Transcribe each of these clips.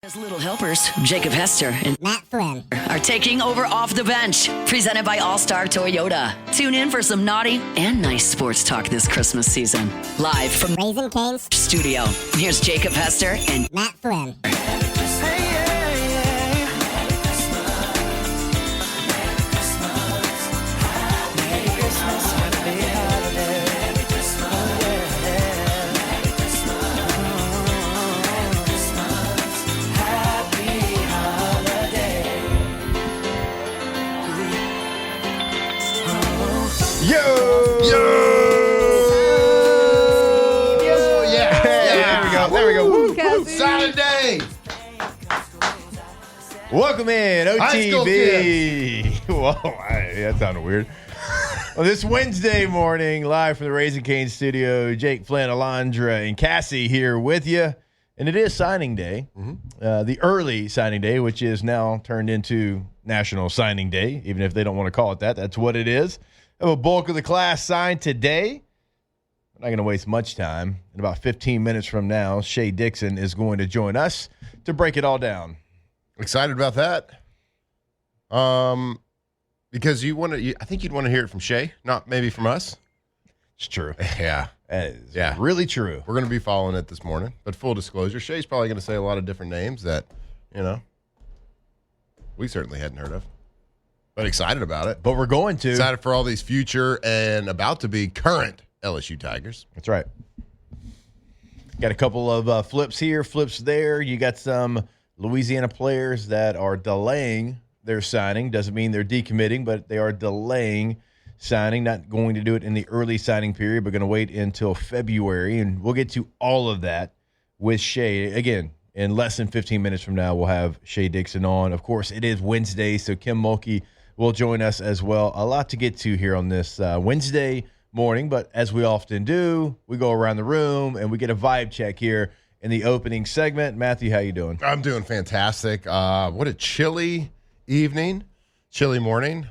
As little helpers, Jacob Hester and Matt Flynn are taking over Off the Bench, presented by All-Star Toyota. Tune in for some naughty and nice sports talk this Christmas season. Live from Raising Cane's studio, here's Jacob Hester and Matt Flynn. There we go. Saturday. Welcome in, OTB. Whoa, that sounded weird. Well, this Wednesday morning, live from the Raising Cane's studio, Jake, Flynn, Alondra, and Cassie here with you. And it is signing day, the early signing day, which is now turned into National Signing Day, even if they don't want to call it that. That's what it is. I have a bulk of the class signed today. I'm not going to waste much time. In about 15 minutes from now, Shea Dixon is going to join us to break it all down. Excited about that. Because I think you'd want to hear it from Shea, not maybe from us. It's true. Yeah. That is really true. We're going to be following it this morning. But full disclosure, Shea's probably going to say a lot of different names that, we certainly hadn't heard of. But excited about it. But we're going to. Excited for all these future and about to be current LSU Tigers. That's right. Got a couple of flips here, flips there. You got some Louisiana players that are delaying their signing. Doesn't mean they're decommitting, but they are delaying signing. Not going to do it in the early signing period, but going to wait until February. And we'll get to all of that with Shea. Again, in less than 15 minutes from now, we'll have Shea Dixon on. Of course, it is Wednesday, so Kim Mulkey will join us as well. A lot to get to here on this Wednesday morning, but as we often do, we go around the room and we get a vibe check here in the opening segment. Matthew, how you doing? I'm doing fantastic. What a chilly evening, chilly morning.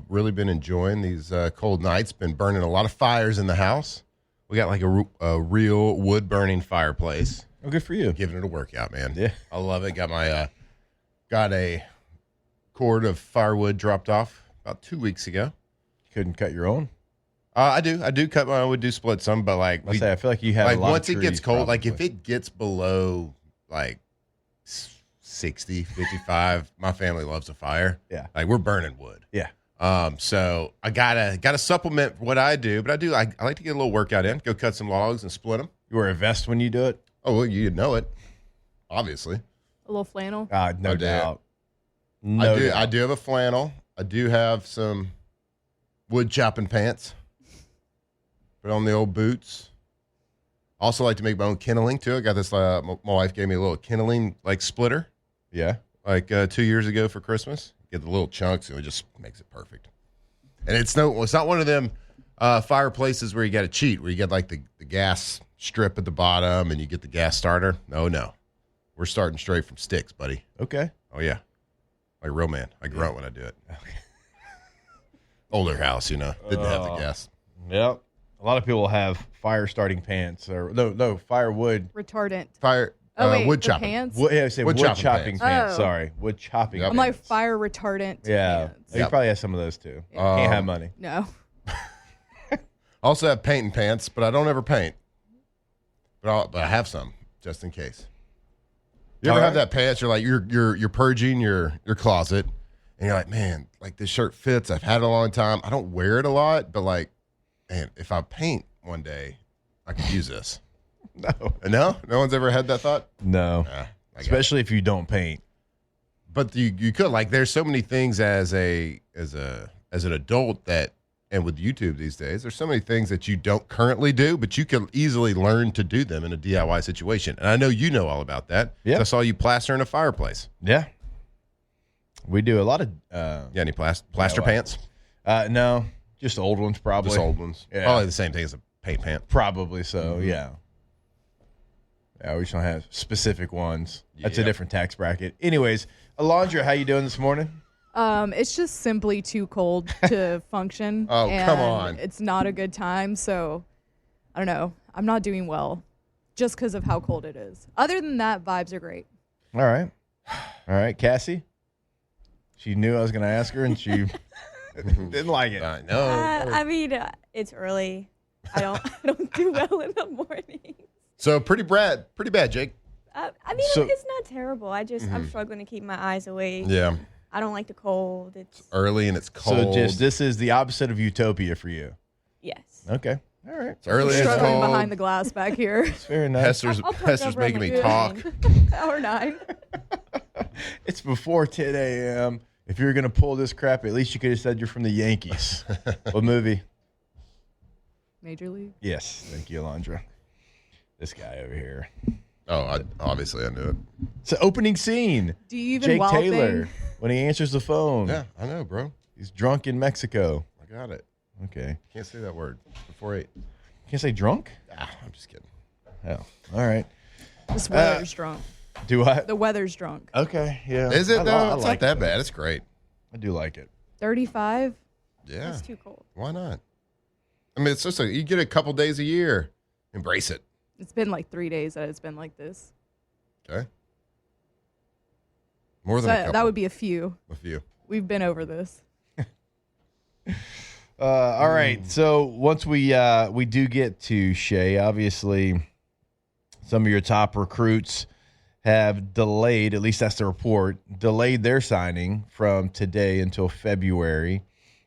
Really been enjoying these cold nights. Been burning a lot of fires in the house. We got like a real wood burning fireplace. Oh, good for you. Giving it a workout, man. Yeah, I love it. Got my got a cord of firewood dropped off about 2 weeks ago. Couldn't cut your own? I do cut my own. We do split some, but I feel like you have like a lot once of it gets trees, cold, probably. like if it gets below like 60, 55, my family loves a fire. Yeah, like we're burning wood. Yeah. So I gotta supplement what I do, but I like to get a little workout in. Go cut some logs and split them. You wear a vest when you do it? Oh, well, you know it, obviously. A little flannel. No doubt. I do have a flannel. I do have some wood chopping pants. Put on the old boots. Also like to make my own kindling too. I got this. My wife gave me a little kindling like splitter. Yeah. Like 2 years ago for Christmas. Get the little chunks and it just makes it perfect. And it's not one of them fireplaces where you got to cheat, where you get like the gas strip at the bottom and you get the gas starter. No. We're starting straight from sticks, buddy. Okay. Oh yeah. Like a real man. I grunt when I do it. Okay. Older house, didn't have the gas. Yep. A lot of people have fire starting pants or no firewood Retardant. Wood chopping pants? wood chopping pants. Oh. Sorry, wood chopping. Yep. I'm like pants. fire retardant. Yeah, pants. you probably have some of those too. Can't have money. No. Also have painting pants, but I don't ever paint. But I have some just in case. You ever have that pants? You're like you're purging your closet, and you're like, man, like this shirt fits. I've had it a long time. I don't wear it a lot, but like, man, if I paint one day, I could use this. No one's ever had that thought. No, especially if you don't paint. But you could, like, there's so many things as an adult that, and with YouTube these days, there's so many things that you don't currently do, but you can easily learn to do them in a DIY situation. And I know you know all about that. Yeah, I saw you plastering a fireplace. Yeah, we do a lot of. Any plaster pants? No, just old ones, probably. Just old ones. Yeah. Probably the same thing as a paint pant. Probably so. Yeah. Yeah, we just don't have specific ones. That's a different tax bracket. Anyways, Alondra, how you doing this morning? It's just simply too cold to function. Oh, and come on. It's not a good time, so I don't know. I'm not doing well just because of how cold it is. Other than that, vibes are great. All right, Cassie. She knew I was going to ask her, and she didn't like it. I know. I mean, it's early. I don't do well in the morning. So pretty bad, Jake. I mean, So- it's not terrible. I'm struggling to keep my eyes awake. Yeah. I don't like the cold. It's Early and it's cold. So this is the opposite of utopia for you. yes. Okay. All right. It's early and it's Struggling cold. behind the glass back here. It's very nice. Hester's I'll park over making on me the talk. good Or 9. It's before 10 a.m. If you're going to pull this crap, at least you could have said you're from the Yankees. What movie? Major League. Yes. Thank you, Alondra. This guy over here. Oh, obviously I knew it. It's the opening scene. Do you even Jake wild Taylor, thing? when he answers the phone. Yeah, I know, bro. He's drunk in Mexico. I got it. Okay. Can't say that word before 8. Can't say drunk? I'm just kidding. Oh, all right. This weather's drunk. Do I? The weather's drunk. Okay, yeah. Is it, I though? It's like not that it. bad. It's great. I do like it. 35. Yeah. It's too cold. Why not? I mean, it's just like you get a couple days a year. Embrace it. It's been like 3 days that it's been like this. Okay. More So than a couple. that would be a few. a few. We've been over this. All right. So once we do get to Shea, obviously some of your top recruits have delayed, at least that's the report, delayed their signing from today until February.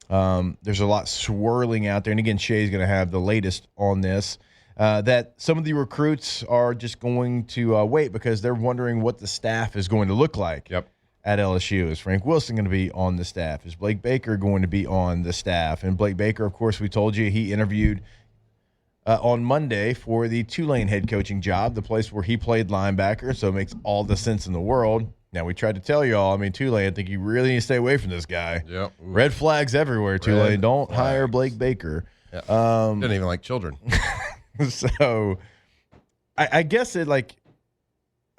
There's a lot swirling out there. And again, Shea's going to have the latest on this, that some of the recruits are just going to wait because they're wondering what the staff is going to look like. Yep. At LSU. Is Frank Wilson going to be on the staff? Is Blake Baker going to be on the staff? And Blake Baker, of course, we told you he interviewed on Monday for the Tulane head coaching job, the place where he played linebacker, so it makes all the sense in the world. Now, we tried to tell you all, I mean, Tulane, I think you really need to stay away from this guy. Yep. Ooh. Red flags everywhere, Tulane. Don't hire Blake Baker. Yeah. Doesn't even like children. So I guess it, like,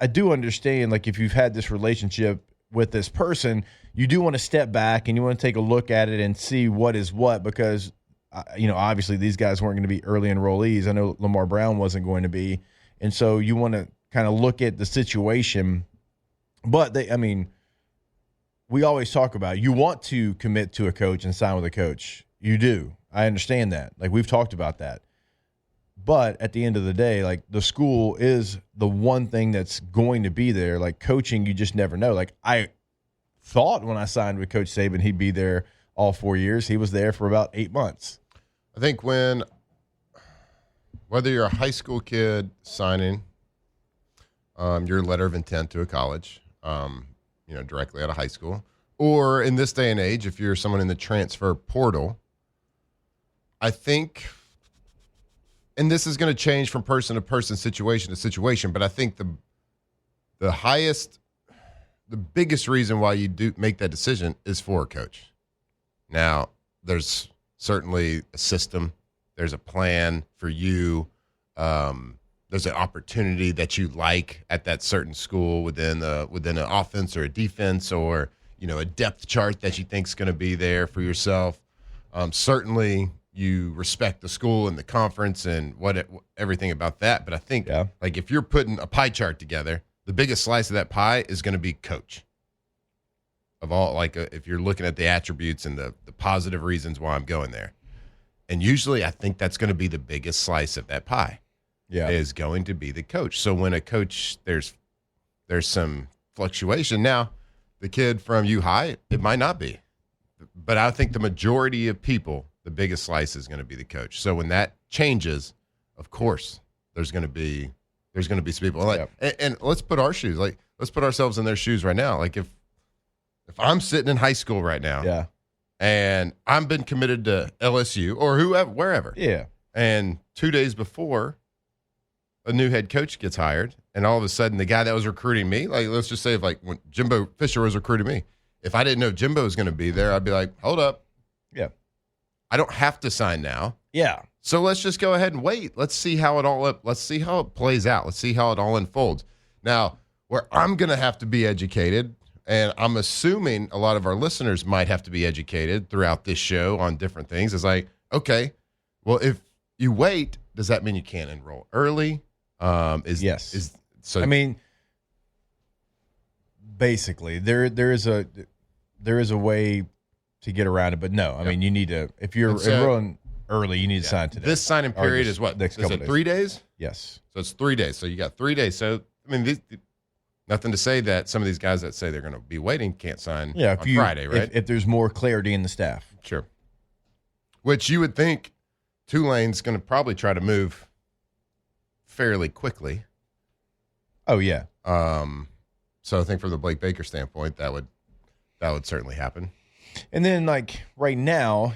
I do understand, like, if you've had this relationship with this person, you do want to step back and you want to take a look at it and see what is what, because obviously these guys weren't going to be early enrollees. I know Lamar Brown wasn't going to be, and so you want to kind of look at the situation. But we always talk about, you want to commit to a coach and sign with a coach. You do. I understand that. Like, we've talked about that. But at the end of the day, like, the school is the one thing that's going to be there. Like, coaching, you just never know. Like, I thought when I signed with Coach Saban, he'd be there all 4 years. He was there for about 8 months. I think whether you're a high school kid signing your letter of intent to a college, directly out of high school, or in this day and age, if you're someone in the transfer portal, I think, and this is going to change from person to person, situation to situation, but I think the biggest reason why you do make that decision is for a coach. Now, there's certainly a system. There's a plan for you. There's an opportunity that you like at that certain school within an offense or a defense, or a depth chart that you think is going to be there for yourself. Certainly, you respect the school and the conference and everything about that. But I think, like, if you're putting a pie chart together, the biggest slice of that pie is going to be coach. Of all, like, if you're looking at the attributes and the positive reasons why I'm going there. And usually I think that's going to be the biggest slice of that pie. Yeah. Is going to be the coach. So when a coach, there's some fluctuation. Now, the kid from U High, it might not be. But I think the majority of people, the biggest slice is going to be the coach. So when that changes, of course, there's going to be some people like, and let's put our shoes, like, let's put ourselves in their shoes right now. Like, if I'm sitting in high school right now, and I've been committed to LSU or whoever, wherever, and 2 days before a new head coach gets hired, and all of a sudden the guy that was recruiting me, like, let's just say if, like, when Jimbo Fisher was recruiting me, if I didn't know Jimbo was going to be there, I'd be like, hold up. Yeah. I don't have to sign now. Yeah. So let's just go ahead and wait. Let's see how it plays out. Let's see how it all unfolds. Now, where I'm going to have to be educated, and I'm assuming a lot of our listeners might have to be educated throughout this show on different things, is like, okay, well, if you wait, does that mean you can't enroll early? Yes. I mean, Basically, there is a way to get around it, but no, I mean you need to if you're enrolling early, you need to sign today. This signing period is what? Next is couple it days. 3 days? Yes. So it's 3 days. So you got 3 days. So I mean, nothing to say that some of these guys that say they're going to be waiting can't sign on Friday, right? If there's more clarity in the staff. Sure. Which you would think Tulane's going to probably try to move fairly quickly. Oh yeah. So I think from the Blake Baker standpoint, that would certainly happen. And then like right now,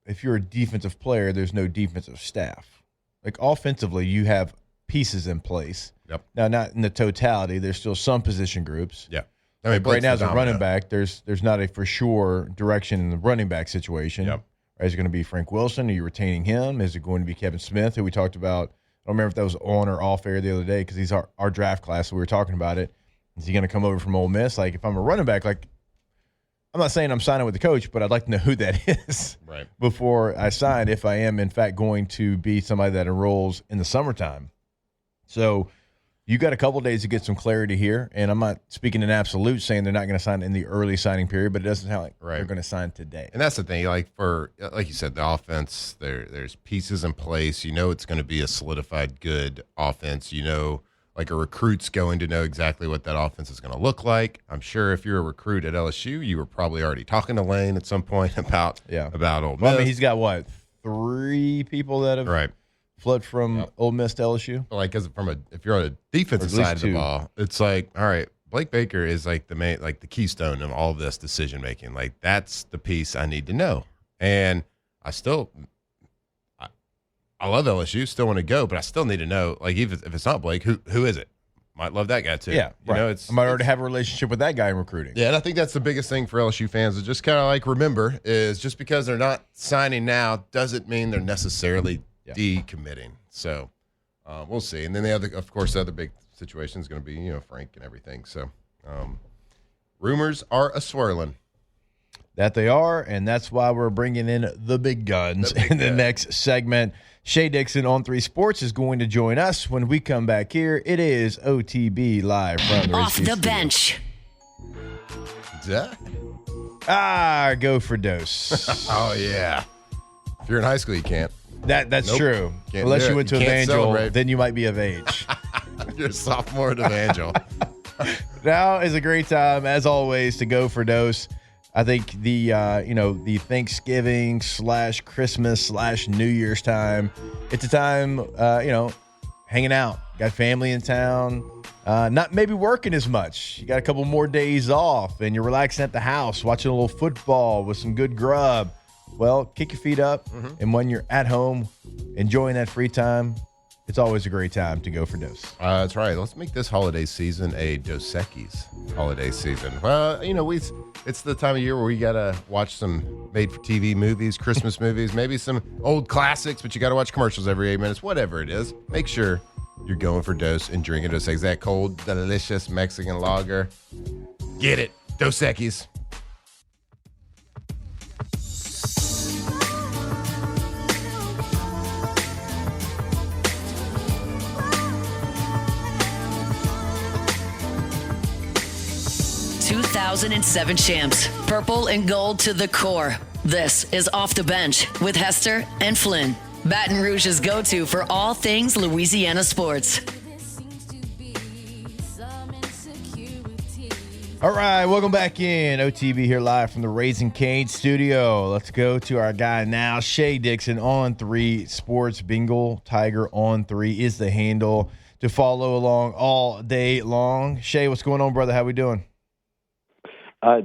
if you're a defensive player, there's no defensive staff. Like offensively, you have pieces in place. Yep. Now, not in the totality. There's still some position groups. Yeah. I mean, right now, as a phenomenal. running back, there's not a for sure direction in the running back situation. Yep. Is it going to be Frank Wilson? Are you retaining him? Is it going to be Kevin Smith, who we talked about? I don't remember if that was on or off air the other day because he's our draft class, so we were talking about it. Is he going to come over from Ole Miss? Like, if I'm a running back, like, I'm not saying I'm signing with the coach, but I'd like to know who that is before I sign if I am, in fact, going to be somebody that enrolls in the summertime. So you got a couple of days to get some clarity here, and I'm not speaking in absolute saying they're not going to sign in the early signing period, but it doesn't sound like they're going to sign today. And that's the thing, like you said, the offense, there's pieces in place. You know it's going to be a solidified good offense. You know, like a recruit's going to know exactly what that offense is going to look like. I'm sure if you're a recruit at LSU, you were probably already talking to Lane at some point about Ole Miss. Well, I mean, he's got, what, 3 people that have flipped from Ole Miss to LSU? Like, if you're on a defensive side of the ball, it's like, all right, Blake Baker is like the keystone of all of this decision making. Like, that's the piece I need to know. And I love LSU, still want to go, but I still need to know, like, if it's not Blake, who is it? Might love that guy too. Yeah, you know, I might already have a relationship with that guy in recruiting. Yeah, and I think that's the biggest thing for LSU fans is just kind of like remember is just because they're not signing now doesn't mean they're necessarily decommitting. So we'll see. And then the other big situation is going to be Frank and everything. So rumors are a swirling. That they are, and that's why we're bringing in the big guns in the next segment. Shea Dixon on 3 Sports is going to join us when we come back here. It is OTB live from the Off the bench. Go for dose. Oh yeah. If you're in high school, you can't. That's true. Can't Unless you went to Evangel, celebrate. then you might be of age. You're a sophomore at Evangel. Now is a great time, as always, to go for dose. I think the Thanksgiving / Christmas / New Year's time, it's a time, hanging out. Got family in town, not maybe working as much. You got a couple more days off, and you're relaxing at the house, watching a little football with some good grub. Well, kick your feet up, and when you're at home enjoying that free time, it's always a great time to go for dose. That's right. Let's make this holiday season a Dos Equis holiday season. Well, it's the time of year where we got to watch some made-for-TV movies, Christmas movies, maybe some old classics, but you got to watch commercials every 8 minutes, whatever it is. Make sure you're going for Dos and drinking Dos Equis. That cold, delicious Mexican lager. Get it. Dos Equis. ...2007 champs, purple and gold to the core. This is Off the Bench with Hester and Flynn. Baton Rouge's go-to for all things Louisiana sports. All right, welcome back in. OTB here live from the Raising Cane studio. Let's go to our guy now, Shea Dixon on 3 Sports. Bengal Tiger on 3 is the handle to follow along all day long. Shea, what's going on, brother? How we doing?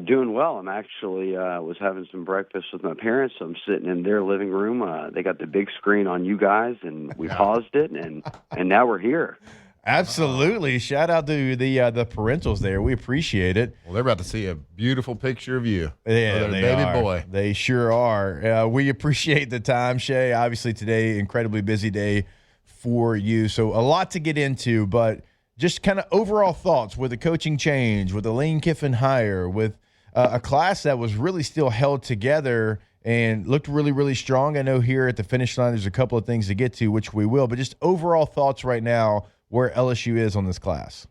Doing well. I'm actually was having some breakfast with my parents. So I'm sitting in their living room. They got the big screen on you guys, and we paused it, and now we're here. Absolutely. Shout out to the parentals there. We appreciate it. Well, they're about to see a beautiful picture of you. Yeah, they baby are. Boy. They sure are. We appreciate the time, Shea. Obviously today, incredibly busy day for you. So a lot to get into, but just kind of overall thoughts with the coaching change, with the Lane Kiffin hire, with a class that was really still held together and looked really, really strong. I know here at the finish line there's a couple of things to get to, which we will, but just overall thoughts right now where LSU is on this class.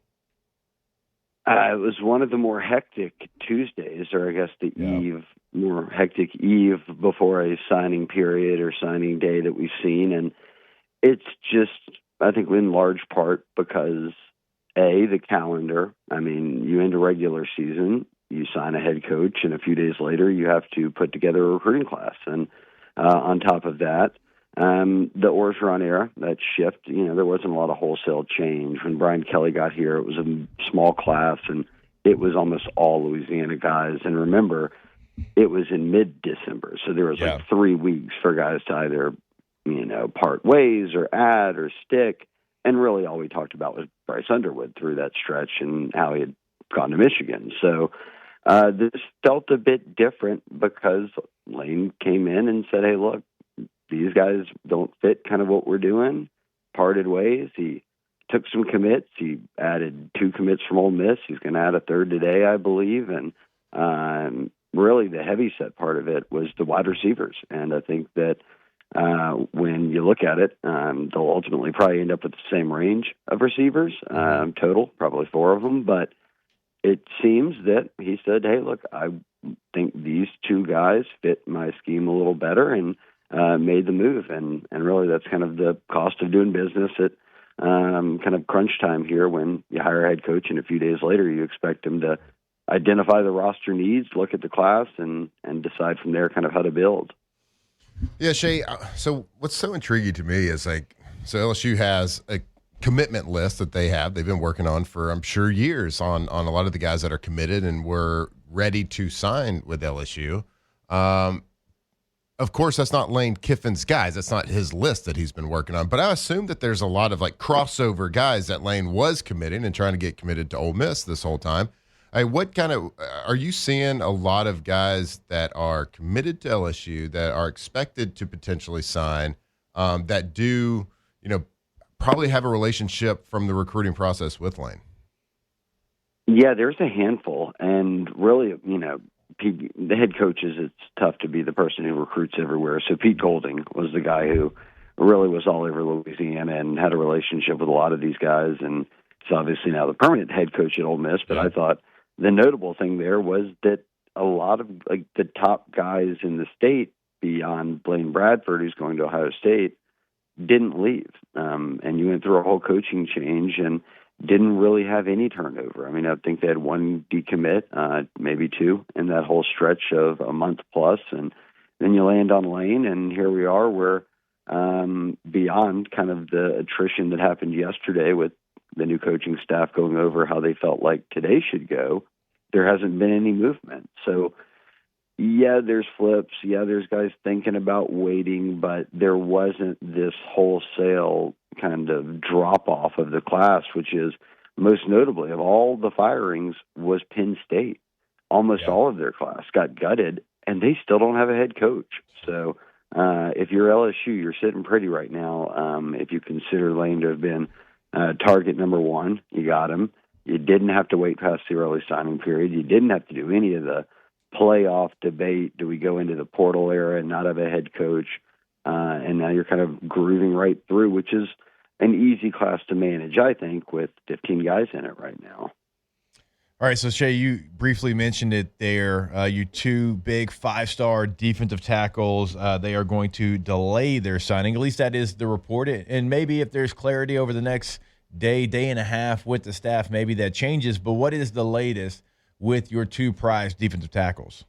It was one of the more hectic Tuesdays, or I guess the more hectic eve before a signing period or signing day that we've seen. And it's just, I think, in large part because, the calendar. I mean, you end a regular season, you sign a head coach, and a few days later you have to put together a recruiting class. And on top of that, the Orgeron era, that shift, there wasn't a lot of wholesale change. When Brian Kelly got here, it was a small class, and it was almost all Louisiana guys. And remember, it was in mid-December, so there was like 3 weeks for guys to either, part ways or add or stick. And really all we talked about was Bryce Underwood through that stretch and how he had gone to Michigan. So this felt a bit different because Lane came in and said, hey, look, these guys don't fit kind of what we're doing, parted ways. He took some commits. He added 2 commits from Ole Miss. He's going to add a third today, I believe. And really the heavy set part of it was the wide receivers. And I think that when you look at it, they'll ultimately probably end up with the same range of receivers, total, probably 4 of them. But it seems that he said, hey, look, I think these 2 guys fit my scheme a little better, and made the move. And really that's kind of the cost of doing business at kind of crunch time here when you hire a head coach and a few days later you expect him to identify the roster needs, look at the class, and decide from there kind of how to build. Yeah, Shea, so what's so intriguing to me is so LSU has a commitment list that they've been working on for, I'm sure, years on a lot of the guys that are committed and were ready to sign with LSU. Of course, that's not Lane Kiffin's guys. That's not his list that he's been working on. But I assume that there's a lot of crossover guys that Lane was committing and trying to get committed to Ole Miss this whole time. What kind of are you seeing a lot of guys that are committed to LSU that are expected to potentially sign that do, probably have a relationship from the recruiting process with Lane? Yeah, there's a handful. And really, the head coaches, it's tough to be the person who recruits everywhere. So Pete Golding was the guy who really was all over Louisiana and had a relationship with a lot of these guys. And he's obviously now the permanent head coach at Ole Miss. But I thought the notable thing there was that a lot of the top guys in the state beyond Blaine Bradford, who's going to Ohio State, didn't leave. And you went through a whole coaching change and didn't really have any turnover. I mean, I think they had 1 decommit, maybe 2 in that whole stretch of a month plus. And then you land on Lane, and here we are. We're beyond kind of the attrition that happened yesterday with the new coaching staff going over how they felt like today should go. There hasn't been any movement. So, yeah, there's flips. Yeah, there's guys thinking about waiting, but there wasn't this wholesale kind of drop-off of the class, which is most notably of all the firings was Penn State. Almost all of their class got gutted, and they still don't have a head coach. So if you're LSU, you're sitting pretty right now. If you consider Lane to have been target number 1, you got him. You didn't have to wait past the early signing period. You didn't have to do any of the playoff debate. Do we go into the portal era and not have a head coach? And now you're kind of grooving right through, which is an easy class to manage, I think, with 15 guys in it right now. All right, so Shea, you briefly mentioned it there. You 2 big 5-star defensive tackles, they are going to delay their signing. At least that is the report. And maybe if there's clarity over the next day and a half with the staff, maybe that changes. But what is the latest with your 2 prized defensive tackles?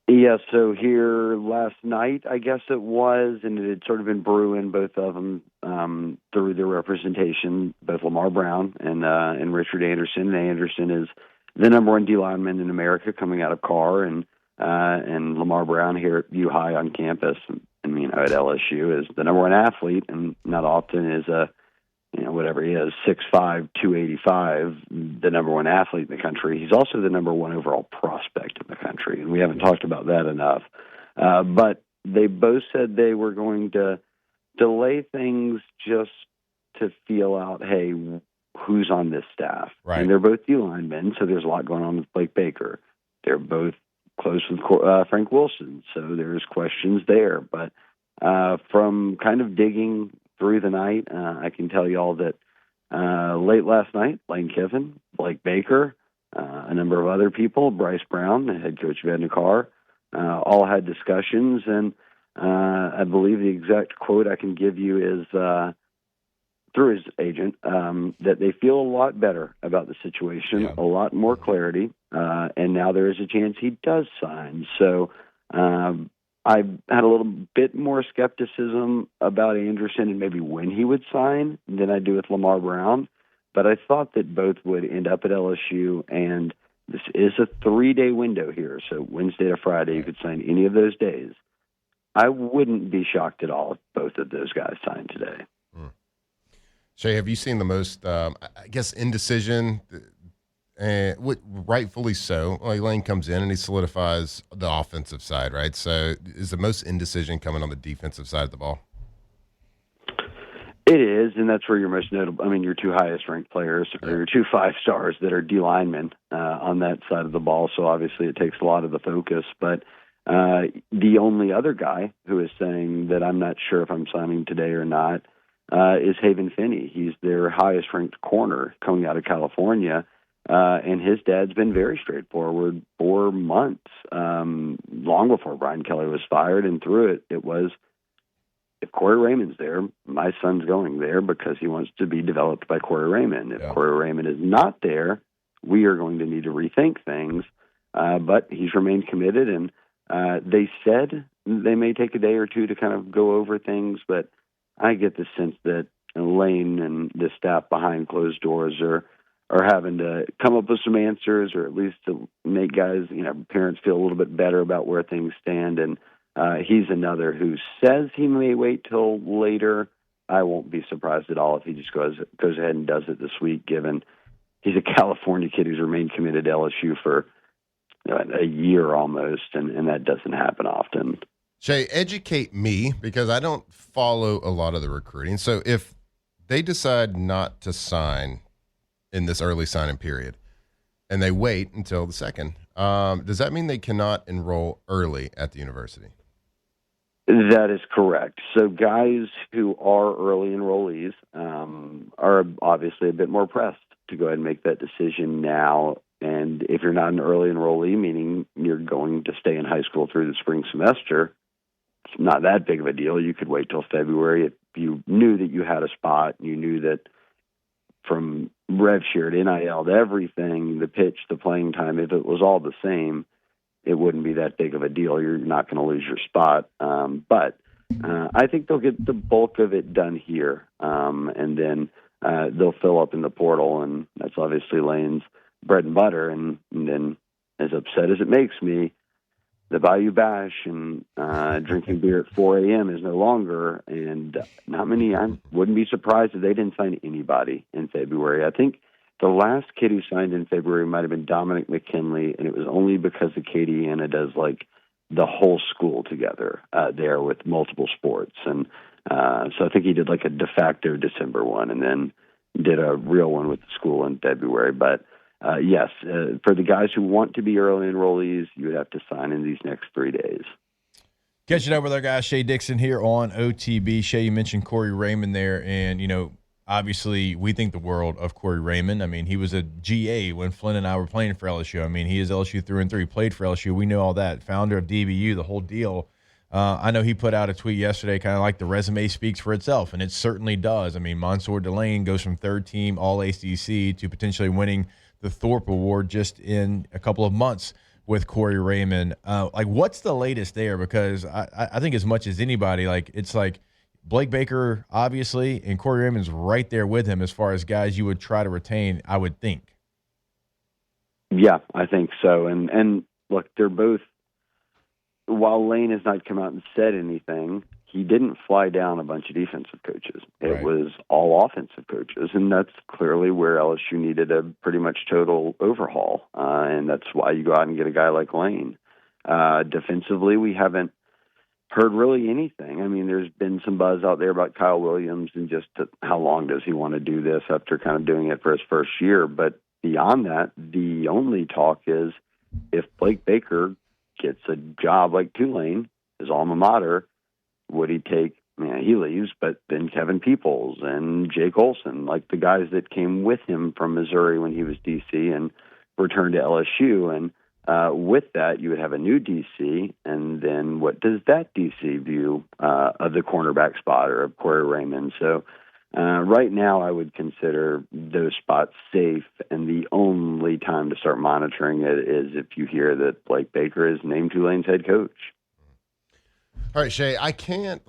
Yeah, so here last night, I guess it was, and it had sort of been brewing, both of them through their representation, both Lamar Brown and Richard Anderson. And Anderson is the number 1 D lineman in America coming out of Carr, and Lamar Brown here at U High on campus, and at LSU is the number 1 athlete, and not often is whatever he is, 6'5", 285, the number 1 athlete in the country. He's also the number 1 overall prospect in the country, and we haven't talked about that enough. But they both said they were going to delay things just to feel out, hey, who's on this staff? Right. And they're both D linemen, so there's a lot going on with Blake Baker. They're both close with Frank Wilson, so there's questions there. But from kind of digging through the night, I can tell you all that late last night, Lane Kiffin, Blake Baker, a number of other people, Bryce Brown, the head coach of Ed Carr, all had discussions. And I believe the exact quote I can give you is through his agent, that they feel a lot better about the situation, a lot more clarity, and now there is a chance he does sign. So I had a little bit more skepticism about Anderson and maybe when he would sign than I do with Lamar Brown, but I thought that both would end up at LSU, and this is a 3-day window here, so Wednesday to Friday, you could sign any of those days. I wouldn't be shocked at all if both of those guys signed today. Shea, have you seen the most, I guess, indecision, rightfully so? Like Lane comes in and he solidifies the offensive side, right? So is the most indecision coming on the defensive side of the ball? It is, and that's where your most notable, your two highest-ranked players or your two 5-stars that are D-linemen on that side of the ball, so obviously it takes a lot of the focus. But the only other guy who is saying that I'm not sure if I'm signing today or not is Haven Finney. He's their highest-ranked corner coming out of California, and his dad's been very straightforward for months, long before Brian Kelly was fired, and through it, it was, if Corey Raymond's there, my son's going there because he wants to be developed by Corey Raymond. If Corey Raymond is not there, we are going to need to rethink things, but he's remained committed, and they said they may take a day or two to kind of go over things, but I get the sense that Lane and the staff behind closed doors are having to come up with some answers, or at least to make guys, parents feel a little bit better about where things stand. And he's another who says he may wait till later. I won't be surprised at all if he just goes ahead and does it this week, given he's a California kid who's remained committed to LSU for a year almost, and that doesn't happen often. Shea, educate me, because I don't follow a lot of the recruiting. So if they decide not to sign in this early signing period and they wait until the second, does that mean they cannot enroll early at the university? That is correct. So guys who are early enrollees are obviously a bit more pressed to go ahead and make that decision now. And if you're not an early enrollee, meaning you're going to stay in high school through the spring semester, it's not that big of a deal. You could wait till February if you knew that you had a spot. You knew that from rev share to NIL to everything, the pitch, the playing time, if it was all the same, it wouldn't be that big of a deal. You're not going to lose your spot. But I think they'll get the bulk of it done here, and then they'll fill up in the portal, and that's obviously Lane's bread and butter. And then, as upset as it makes me, the Bayou Bash and drinking beer at 4 a.m. is no longer, and not many. I wouldn't be surprised if they didn't sign anybody in February. I think the last kid who signed in February might have been Dominic McKinley, and it was only because Acadiana does like the whole school together there with multiple sports. And so I think he did like a de facto December one and then did a real one with the school in February. But yes, for the guys who want to be early enrollees, you would have to sign in these next 3 days. Catching up with our guy, Shea Dixon, here on OTB. Shea, you mentioned Corey Raymond there, and, obviously we think the world of Corey Raymond. I mean, he was a GA when Flynn and I were playing for LSU. I mean, he is LSU through and through. He played for LSU. We know all that. Founder of DBU, the whole deal. I know he put out a tweet yesterday, kind of like the resume speaks for itself, and it certainly does. I mean, Mansour Delane goes from third team All-ACC to potentially winning the Thorpe Award just in a couple of months with Corey Raymond. What's the latest there? Because I think as much as anybody, it's like Blake Baker, obviously, and Corey Raymond's right there with him as far as guys you would try to retain, I would think. Yeah, I think so. And look, they're both, while Lane has not come out and said anything, he didn't fly down a bunch of defensive coaches. It was all offensive coaches, and that's clearly where LSU needed a pretty much total overhaul, and that's why you go out and get a guy like Lane. Defensively, we haven't heard really anything. I mean, there's been some buzz out there about Kyle Williams and just how long does he want to do this after kind of doing it for his first year. But beyond that, the only talk is if Blake Baker gets a job like Tulane, his alma mater, would he take he leaves, but then Kevin Peoples and Jake Olson, like the guys that came with him from Missouri when he was DC and returned to LSU. And with that, you would have a new DC. And then what does that DC view of the cornerback spot or of Corey Raymond? So right now, I would consider those spots safe. And the only time to start monitoring it is if you hear that Blake Baker is named Tulane's head coach. All right, Shea, I can't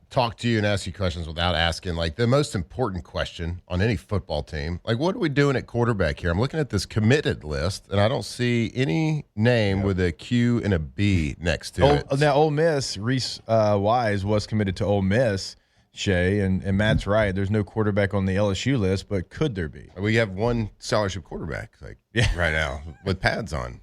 talk to you and ask you questions without asking the most important question on any football team. What are we doing at quarterback here? I'm looking at this committed list, and I don't see any name with a Q and a B next to it. Now, Ole Miss, Reese Wise was committed to Ole Miss, Shea, and Matt's right. There's no quarterback on the LSU list, but could there be? We have one scholarship quarterback right now with pads on.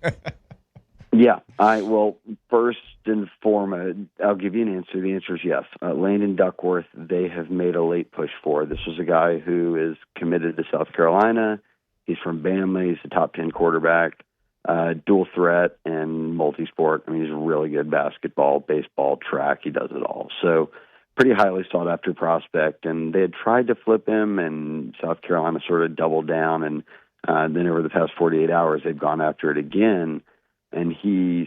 Yeah, well, first and foremost, I'll give you an answer. The answer is yes. Landon Duckworth, they have made a late push for. This was a guy who is committed to South Carolina. He's from Bama. He's a top 10 quarterback, dual threat and multi-sport. I mean, he's a really good basketball, baseball, track. He does it all. So pretty highly sought after prospect. And they had tried to flip him, and South Carolina sort of doubled down. And then over the past 48 hours, they've gone after it again. And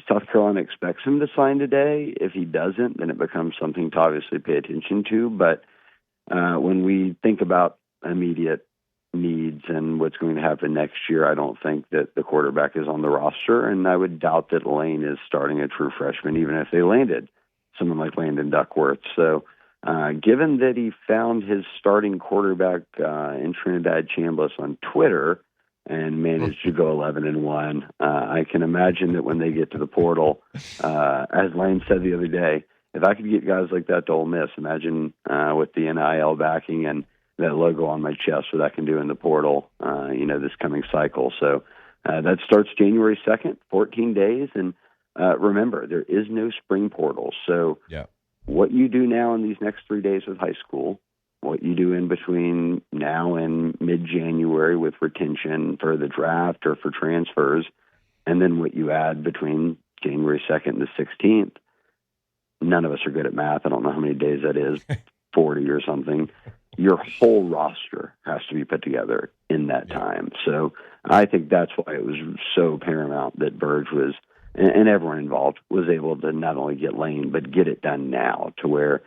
South Carolina expects him to sign today. If he doesn't, then it becomes something to obviously pay attention to. But when we think about immediate needs and what's going to happen next year, I don't think that the quarterback is on the roster. And I would doubt that Lane is starting a true freshman, even if they landed someone like Landon Duckworth. So given that he found his starting quarterback in Trinidad Chambliss on Twitter and managed to go 11-1. I can imagine that when they get to the portal, as Lane said the other day, if I could get guys like that to Ole Miss, imagine with the NIL backing and that logo on my chest, what I can do in the portal, this coming cycle. So that starts January 2nd, 14 days. And remember, there is no spring portal. So what you do now in these next 3 days with high school, what you do in between now and mid-January with retention for the draft or for transfers, and then what you add between January 2nd and the 16th. None of us are good at math. I don't know how many days that is, 40 or something. Your whole roster has to be put together in that time. So I think that's why it was so paramount that Burge was, and everyone involved, was able to not only get Lane, but get it done now to where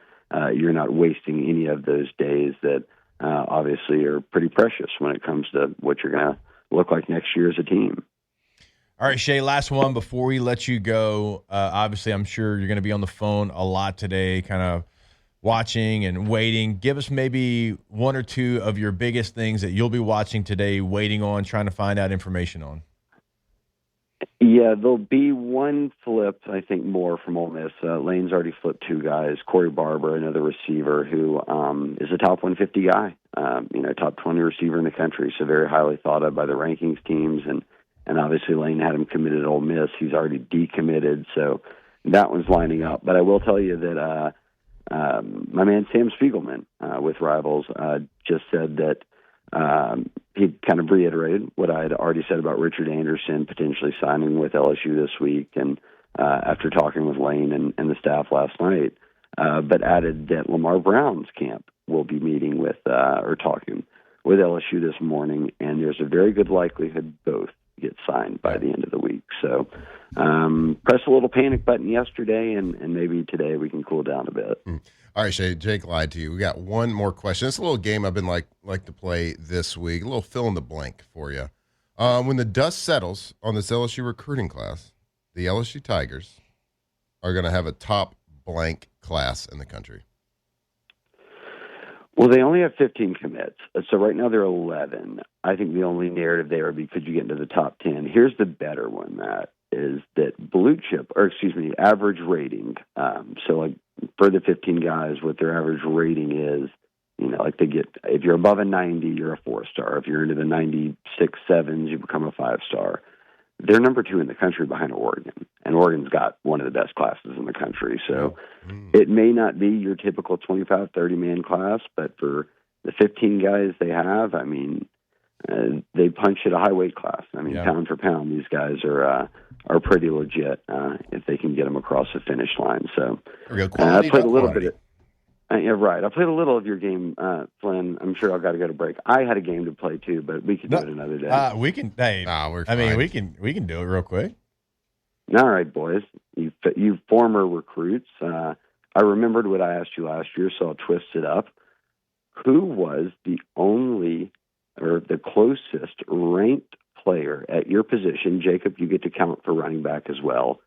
you're not wasting any of those days that obviously are pretty precious when it comes to what you're going to look like next year as a team. All right, Shea, last one before we let you go. Obviously, I'm sure you're going to be on the phone a lot today, kind of watching and waiting. Give us maybe one or two of your biggest things that you'll be watching today, waiting on, trying to find out information on. Yeah, there'll be one flip, I think, more from Ole Miss. Lane's already flipped two guys. Corey Barber, another receiver who is a top 150 guy, top 20 receiver in the country, so very highly thought of by the rankings teams. And obviously Lane had him committed at Ole Miss. He's already decommitted, so that one's lining up. But I will tell you that my man Sam Spiegelman with Rivals just said that he kind of reiterated what I had already said about Richard Anderson potentially signing with LSU this week, and after talking with Lane and the staff last night, but added that Lamar Brown's camp will be meeting with or talking with LSU this morning, and there's a very good likelihood both get signed by the end of the week. So press a little panic button yesterday, and maybe today we can cool down a bit. All right, Shea, Jake lied to you. We got one more question. It's a little game I've been like to play this week, a little fill in the blank for you. When the dust settles on this LSU recruiting class, the LSU Tigers are going to have a top blank class in the country. Well, they only have 15 commits. So right now they're 11. I think the only narrative there would be, could you get into the top 10? Here's the better one, Matt, is that average rating. So like for the 15 guys, what their average rating is, they get, if you're above a 90, you're a 4-star. If you're into the 96, 7s, you become a 5-star. They're number 2 in the country behind Oregon, and Oregon's got one of the best classes in the country. So it may not be your typical 25, 30-man class, but for the 15 guys they have, I mean, they punch at a high weight class. I mean, pound for pound, these guys are pretty legit if they can get them across the finish line. So I played a little bit. Yeah, right. I played a little of your game, Flynn. I'm sure I've got to go to break. I had a game to play too, but we could do it another day. We can. Hey, we're I mean, fine. we can do it real quick. All right, boys. You former recruits. I remembered what I asked you last year, so I'll twist it up. Who was the only or the closest ranked player at your position? Jacob, you get to count for running back as well,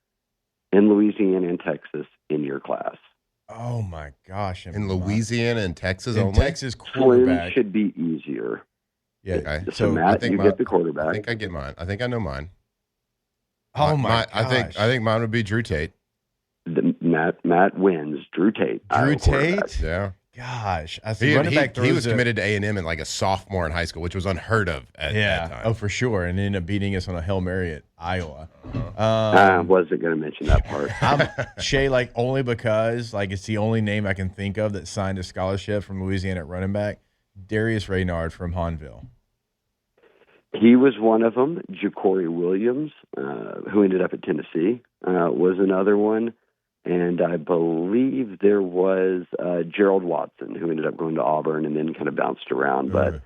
in Louisiana and Texas in your class. Oh my gosh! In Louisiana and Texas in only? Texas Flynn quarterback should be easier. Yeah. Okay. So Matt, you get the quarterback. I think I get mine. I think I know mine. Oh my gosh! I think mine would be Drew Tate. Matt wins. Drew Tate. Drew Tate. Yeah. Gosh, I He, see. Running back he was throws committed to A&M in like a sophomore in high school, which was unheard of at that time. Oh, for sure, and ended up beating us on a Hail Mary at Iowa. I wasn't going to mention that part. I'm Shea, like only because like it's the only name I can think of that signed a scholarship from Louisiana at running back. Darius Reynard from Hahnville. He was one of them. Ja'Cory Williams, who ended up at Tennessee, was another one. And I believe there was Gerald Watson, who ended up going to Auburn and then kind of bounced around. But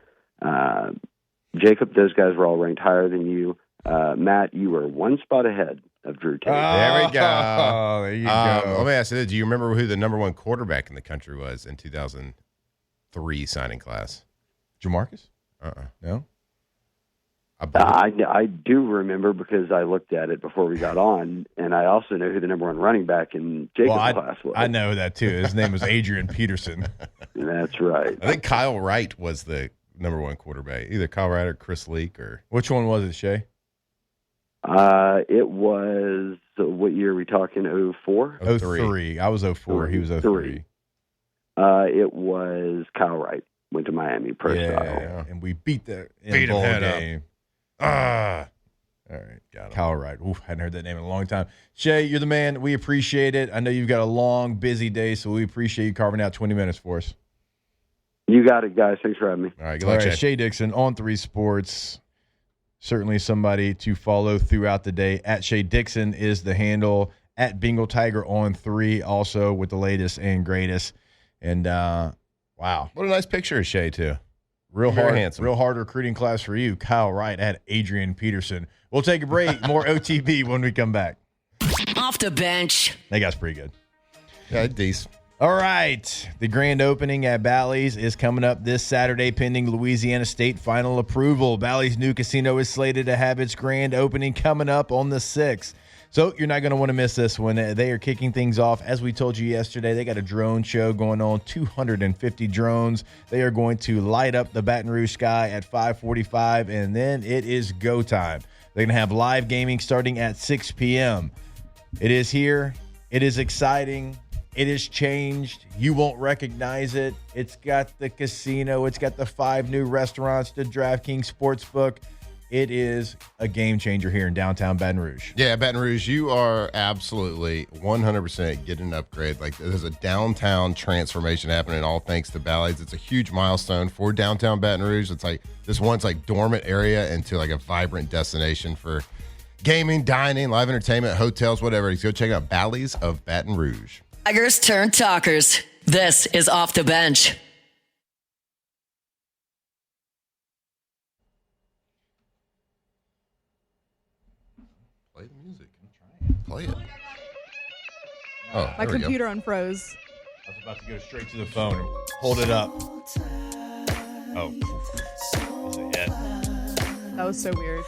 Jacob, those guys were all ranked higher than you. Matt, you were one spot ahead of Drew Tate. There we go. Oh, there you go. Let me ask you this. Do you remember who the number one quarterback in the country was in 2003 signing class? Jamarcus? No. I do remember because I looked at it before we got on, and I also know who the number one running back in Jacob's class was. I know that too. His name was Adrian Peterson. That's right. I think Kyle Wright was the number one quarterback. Either Kyle Wright or Chris Leak. Or which one was it, Shea? It was, what year are we talking, 04? 03. I was 04. He was 03. It was Kyle Wright. Went to Miami pro style. Yeah, and we beat the Beat him bowl head game. up. All right, got him. Kyle Wright. Oof, hadn't heard that name in a long time. Shea, you're the man. We appreciate it. I know you've got a long, busy day, so we appreciate you carving out 20 minutes for us. You got it, guys. Thanks for having me. All right, good luck, Shea. Shea Dixon on 3 Sports. Certainly somebody to follow throughout the day. At Shea Dixon is the handle. At Bengal Tiger on 3, also with the latest and greatest. And wow, What a nice picture of Shea, too. real Very hard, handsome. real hard recruiting class for you, Kyle Wright at Adrian Peterson. We'll take a break. More OTB when we come back. Off the bench. That guy's pretty good. Yeah, decent. All right. The grand opening at Bally's is coming up this Saturday pending Louisiana State final approval. Bally's new casino is slated to have its grand opening coming up on the 6th. So you're not going to want to miss this one. They are kicking things off. As we told you yesterday, they got a drone show going on, 250 drones. They are going to light up the Baton Rouge sky at 5:45, and then it is go time. They're going to have live gaming starting at 6 p.m. It is here. It is exciting. It has changed. You won't recognize it. It's got the casino. It's got the 5 new restaurants, the DraftKings Sportsbook. It is a game changer here in downtown Baton Rouge. Yeah, Baton Rouge, you are absolutely 100% getting an upgrade. Like, there's a downtown transformation happening, all thanks to Bally's. It's a huge milestone for downtown Baton Rouge. It's like this once like dormant area into like a vibrant destination for gaming, dining, live entertainment, hotels, whatever. Go check out Bally's of Baton Rouge. Tigers turn talkers. This is Off the Bench. Play the music. Play it. Oh, My there we go. computer unfroze. I was about to go straight to the phone and hold it up. Oh, is it yet? That was so weird.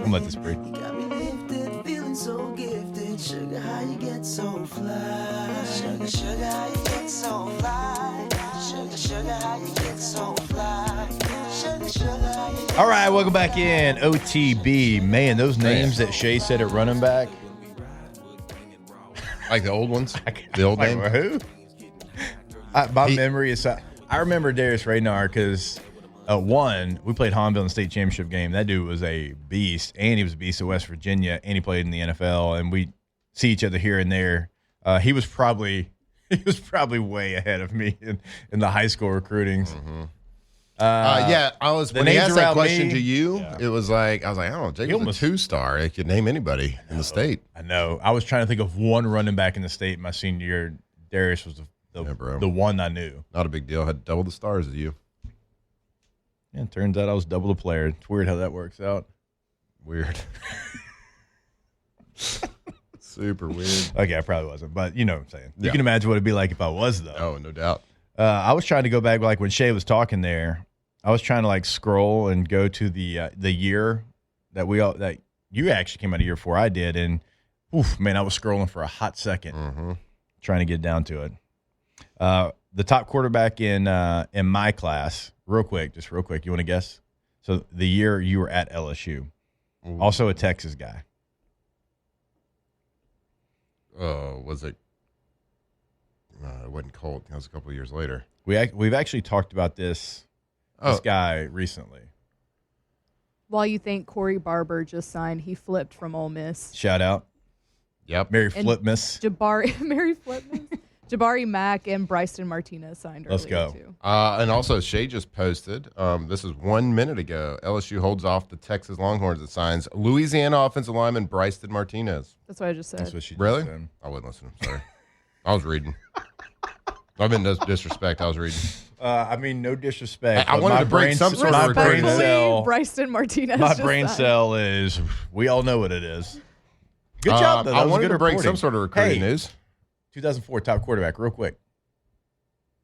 I'm let this breathe. Sugar, how you get so fly? Sugar, sugar, how you get so fly? Sugar, sugar, how you get so fly? Sugar, sugar, how you get All right, welcome back in. OTB. Man, those names that Shea said at running back. Like the old ones? The old name? Who? My memory is... I remember Darius Reynard because, one, we played Hahnville in the state championship game. That dude was a beast, and he was a beast at West Virginia, and he played in the NFL, and we see each other here and there. He was probably way ahead of me in the high school recruitings. Yeah, I was when he names asked that around question me- to you. Yeah. It was like I was like, I don't know, Jacob's almost- a 2-star. He could name anybody in the state. I know. I was trying to think of one running back in the state my senior year. Darius was the one I knew. Not a big deal. Had double the stars as you. Yeah, it turns out I was double the player. It's weird how that works out. Weird. Super weird. Okay, I probably wasn't, but you know what I'm saying. You Yeah. can imagine what it'd be like if I was, though. Oh, no doubt. I was trying to go back, like when Shea was talking there. I was trying to like scroll and go to the year that you actually came out a year before I did, and oof, man, I was scrolling for a hot second, trying to get down to it. The top quarterback in my class, real quick. You want to guess? So the year you were at LSU, also a Texas guy. Was it? It wasn't Colt. That was a couple of years later. We've actually talked about this guy recently. While you think Corey Barber just signed, he flipped from Ole Miss. Shout out. Yep. Mary And Flipmas. Mary Flipman. Jabari Mack and Bryson Martinez signed Let's earlier, go. too. And also, Shea just posted, this is 1 minute ago, LSU holds off the Texas Longhorns and signs Louisiana offensive lineman Bryson Martinez. That's what I just said. That's what she Really? just said. I wasn't listening. Sorry. I was reading. I've been disrespect. I was reading. I mean, no disrespect. I but wanted my to break brain- some sort of my brain recruiting. cell. Bryson Martinez. My just brain signed. cell is. We all know what it is. Good job, though. That I was wanted good to break reporting. some sort of recruiting Hey, news. 2004 top quarterback, real quick.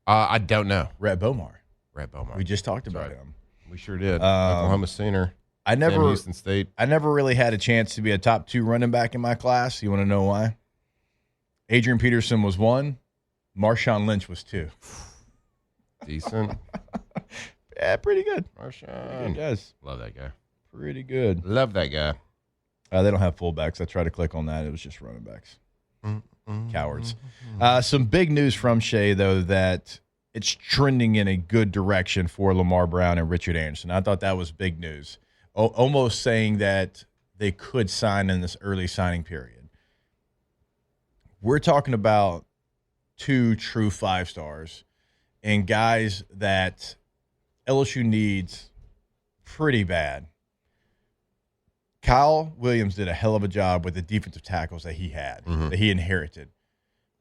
I don't know. Rhett Bomar. Red Beaumont. We just talked about right. him. We sure did. Oklahoma Senior. I Sam never Houston State. I never really had a chance to be a top 2 running back in my class. You want to know why? Adrian Peterson was 1. Marshawn Lynch was 2. Decent. Yeah, pretty good. Marshawn. Guys, Love that guy. pretty good. Love that guy. They don't have fullbacks. I tried to click on that. It was just running backs. Cowards. Some big news from Shea, though, that it's trending in a good direction for Lamar Brown and Richard Anderson. I thought that was big news. Almost saying that they could sign in this early signing period. We're talking about 2 true 5-stars and guys that LSU needs pretty bad. Kyle Williams did a hell of a job with the defensive tackles that he had, that he inherited.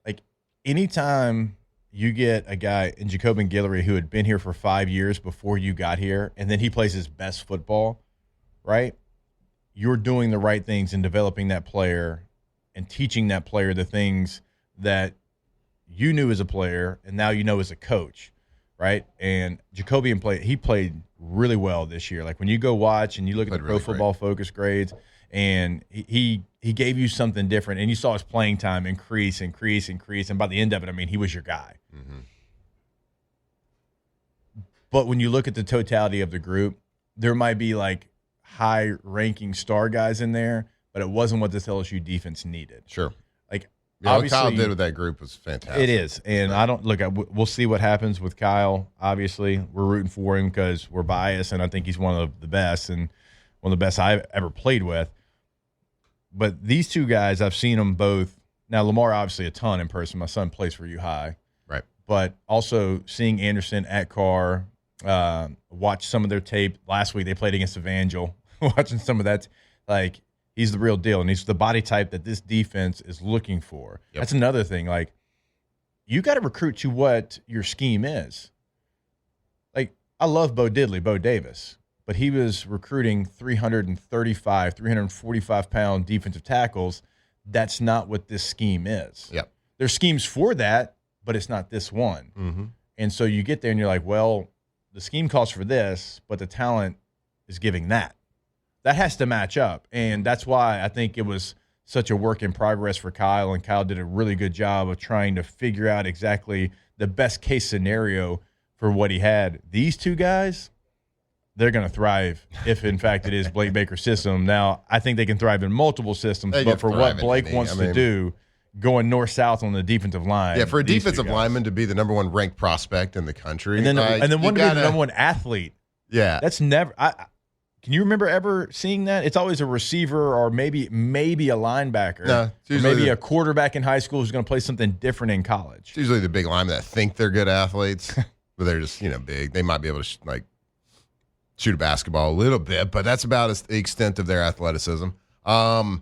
Like, anytime you get a guy in Jacobin Guillory who had been here for 5 years before you got here, and then he plays his best football, right? You're doing the right things in developing that player and teaching that player the things that you knew as a player and now you know as a coach, right? And Jacobian played really well this year. Like, when you go watch and you look at the Pro Football Focus grades, and he gave you something different, and you saw his playing time increase, and by the end of it, I mean, he was your guy. But when you look at the totality of the group, there might be like high-ranking star guys in there, but it wasn't what this LSU defense needed. Sure. Like, Yeah, what obviously, Kyle did with that group was fantastic. it is, and I don't look. We'll see what happens with Kyle. Obviously, we're rooting for him because we're biased, and I think he's one of the best and one of the best I've ever played with. But these 2 guys, I've seen them both. Now, Lamar, obviously, a ton in person. My son plays for U High, Right. but also seeing Anderson at Carr, watch some of their tape last week. They played against Evangel. Watching some of that, like, he's the real deal, and he's the body type that this defense is looking for. Yep. That's another thing. Like, you got to recruit to what your scheme is. Like, I love Bo Davis, but he was recruiting 335, 345-pound defensive tackles. That's not what this scheme is. Yep. There's schemes for that, but it's not this one. And so you get there and you're like, well, the scheme calls for this, but the talent is giving that. That has to match up. And that's why I think it was such a work in progress for Kyle, and Kyle did a really good job of trying to figure out exactly the best case scenario for what he had. These 2 guys, they're going to thrive if, in fact, it is Blake Baker's system. Now, I think they can thrive in multiple systems, They but can for thrive what in Blake any. wants I to mean- do, going north-south on the defensive line. Yeah, for a these 2 defensive guys. lineman to be the number 1 ranked prospect in the country. And then like, one you to be gotta- the number 1 athlete. Yeah. That's never. Can you remember ever seeing that? It's always a receiver or maybe a linebacker. No, it's or usually maybe the- a quarterback in high school who's going to play something different in college. It's usually the big linemen that think they're good athletes, but they're just, big. They might be able to, shoot a basketball a little bit, but that's about the extent of their athleticism. Well,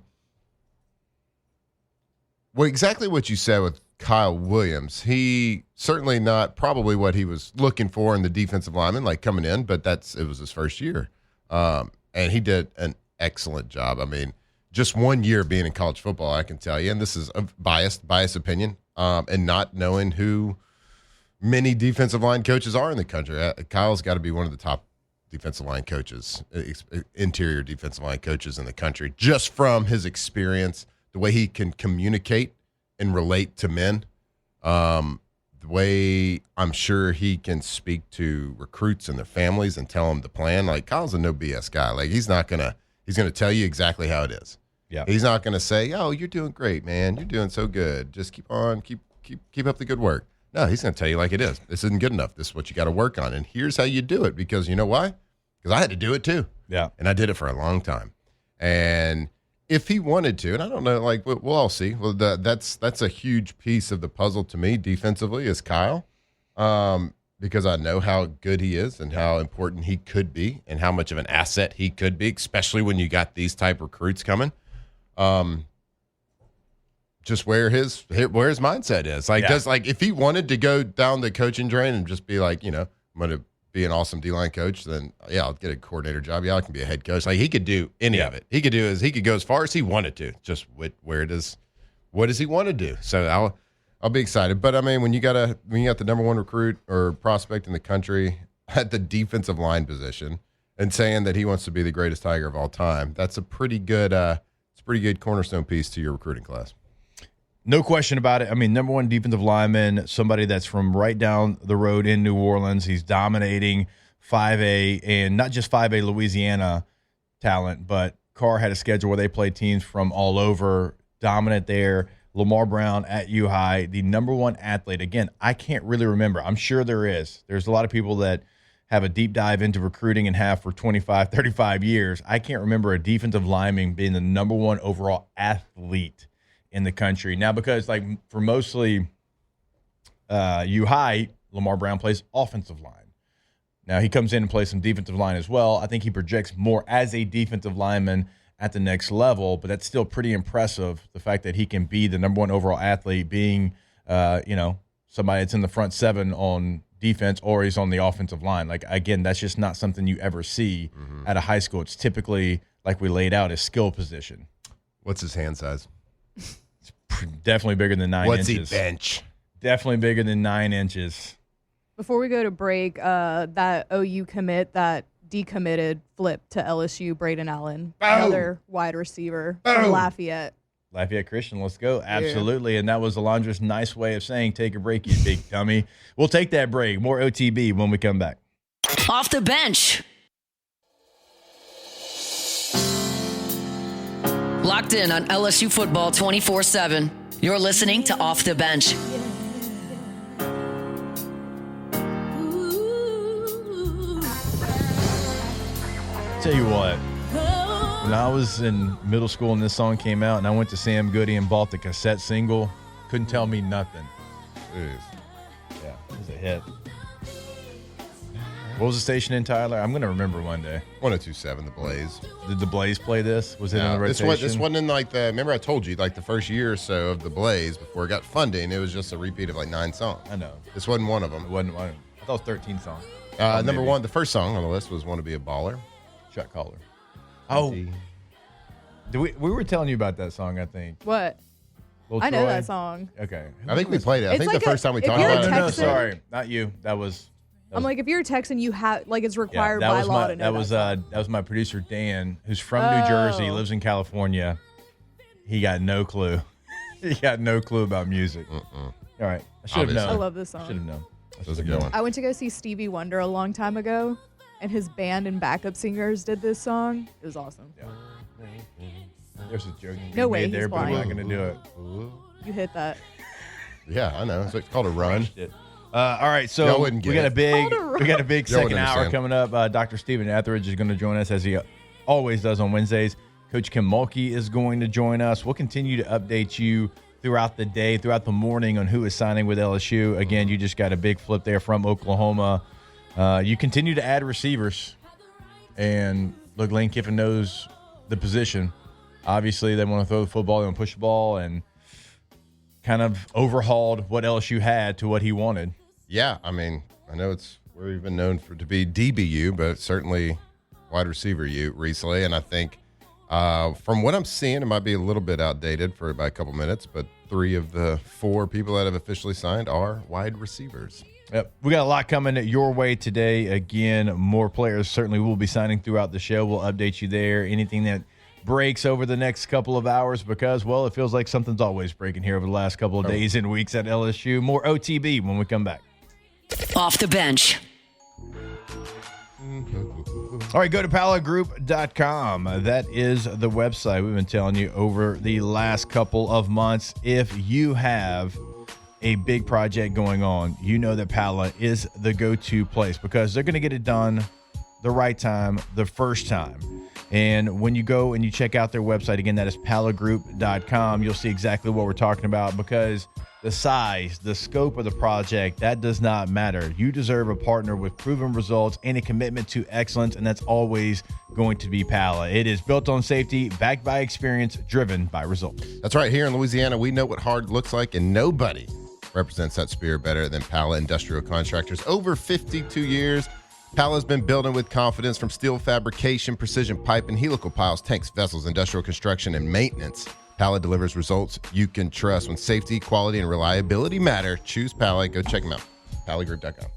exactly what you said with Kyle Williams. He certainly not probably what he was looking for in the defensive lineman, like coming in, but it was his first year. And he did an excellent job. I mean, just 1 year being in college football, I can tell you, and this is a biased opinion, and not knowing who many defensive line coaches are in the country. Kyle's got to be one of the top defensive line coaches, interior defensive line coaches in the country, just from his experience, the way he can communicate and relate to men, the way I'm sure he can speak to recruits and their families and tell them the plan. Like, Kyle's a no BS guy. Like, he's going to tell you exactly how it is. Yeah. He's not going to say, "Oh, you're doing great, man. You're doing so good. Just keep on, keep up the good work." No, he's going to tell you like it is. This isn't good enough. This is what you got to work on. And here's how you do it, because you know why? Because I had to do it too. Yeah. And I did it for a long time. And if he wanted to, and I don't know, like we'll all see. Well, that's a huge piece of the puzzle to me defensively is Kyle, because I know how good he is and how important he could be and how much of an asset he could be, especially when you got these type recruits coming. Just where his mindset is. Like, if he wanted to go down the coaching drain and just be like, I'm going to be an awesome D-line coach, then yeah, I'll get a coordinator job. Yeah, I can be a head coach. Like, he could do any of it. He could go as far as he wanted to. Just what does he want to do? So I'll be excited. But I mean, when you got the number one recruit or prospect in the country at the defensive line position and saying that he wants to be the greatest Tiger of all time, that's a pretty good cornerstone piece to your recruiting class. No question about it. I mean, number one defensive lineman, somebody that's from right down the road in New Orleans. He's dominating 5A, and not just 5A Louisiana talent, but Carr had a schedule where they played teams from all over, dominant there. Lamar Brown at U-High, the number one athlete. Again, I can't really remember. I'm sure there is. There's a lot of people that have a deep dive into recruiting and have for 25, 35 years. I can't remember a defensive lineman being the number one overall athlete in the country. Now, because like for mostly U-High, Lamar Brown plays offensive line. Now, he comes in and plays some defensive line as well. I think he projects more as a defensive lineman at the next level, but that's still pretty impressive, the fact that he can be the number one overall athlete, being somebody that's in the front seven on defense, or he's on the offensive line. Like, again, that's just not something you ever see at a high school. It's typically, like we laid out, a skill position. What's his hand size? Definitely bigger than 9 inches. What's he bench? Definitely bigger than 9 inches. Before we go to break, that OU commit that decommitted flipped to LSU, Braden Allen, another wide receiver from Lafayette. Lafayette Christian, let's go. Absolutely. Yeah. And that was Alondra's nice way of saying, take a break, you big dummy. We'll take that break. More OTB when we come back. Off the bench. Locked in on LSU football 24/7. You're listening to Off the Bench. Tell you what, when I was in middle school and this song came out and I went to Sam Goody and bought the cassette single, couldn't tell me nothing. Jeez. Yeah, it was a hit. What was the station in Tyler? I'm going to remember one day. 102.7 The Blaze. Did the Blaze play this? Was it in the rotation? This wasn't in remember I told you, like the first year or so of the Blaze before it got funding, it was just a repeat of like 9 songs. I know. This wasn't one of them. It wasn't one. I thought it was 13 songs. Number one, the first song on the list was Want to Be a Baller. Shot caller. Oh. We were telling you about that song, I think. What? Lil I know Troy? that song. Okay. I think we played it. I It's think like the first time we if talked you're about a it. No, Texan- sorry. Not you. That was I'm like, if you're a Texan, you have it's yeah, required that by was law my, to know that was my producer Dan, who's from New Jersey, lives in California. He got no clue. He got no clue about music. All right. I should have known. I love this Should have song. known. How's it going? I went to go see Stevie Wonder a long time ago, and his band and backup singers did this song. It was awesome. Yeah. There's a joke. No way made there, he's but I'm not blind. going to do it. You hit that. Yeah, I know. It's called a run. All right, so Y'all wouldn't we get got it. we got a big Y'all second wouldn't hour understand. coming up. Dr. Stephen Etheridge is going to join us as he always does on Wednesdays. Coach Kim Mulkey is going to join us. We'll continue to update you throughout the day, throughout the morning on who is signing with LSU. Again, you just got a big flip there from Oklahoma. You continue to add receivers. And look, Lane Kiffin knows the position. Obviously, they want to throw the football, they want to push the ball, and kind of overhauled what LSU had to what he wanted. Yeah, I mean, I know it's where we've been known to be DBU, but certainly wide receiver U recently. And I think from what I'm seeing, it might be a little bit outdated for about a couple minutes, but 3 of the 4 people that have officially signed are wide receivers. Yep. We got a lot coming your way today. Again, more players certainly will be signing throughout the show. We'll update you there. Anything that breaks over the next couple of hours because, well, it feels like something's always breaking here over the last couple of days and weeks at LSU. More OTB when we come back. Off the bench. All right, go to palagroup.com. That is the website we've been telling you over the last couple of months. If you have a big project going on, you know that Pala is the go-to place because they're going to get it done the right time, the first time. And when you go and you check out their website, again, that is palagroup.com, you'll see exactly what we're talking about because the size, the scope of the project, that does not matter. You deserve a partner with proven results and a commitment to excellence, and that's always going to be Pala. It is built on safety, backed by experience, driven by results. That's right. Here in Louisiana, we know what hard looks like, and nobody represents that spirit better than Pala Industrial Contractors. Over 52 years, Pala's been building with confidence from steel fabrication, precision pipe, and helical piles, tanks, vessels, industrial construction, and maintenance. Pala delivers results you can trust. When safety, quality, and reliability matter, choose Pala. Go check them out. palagroup.com.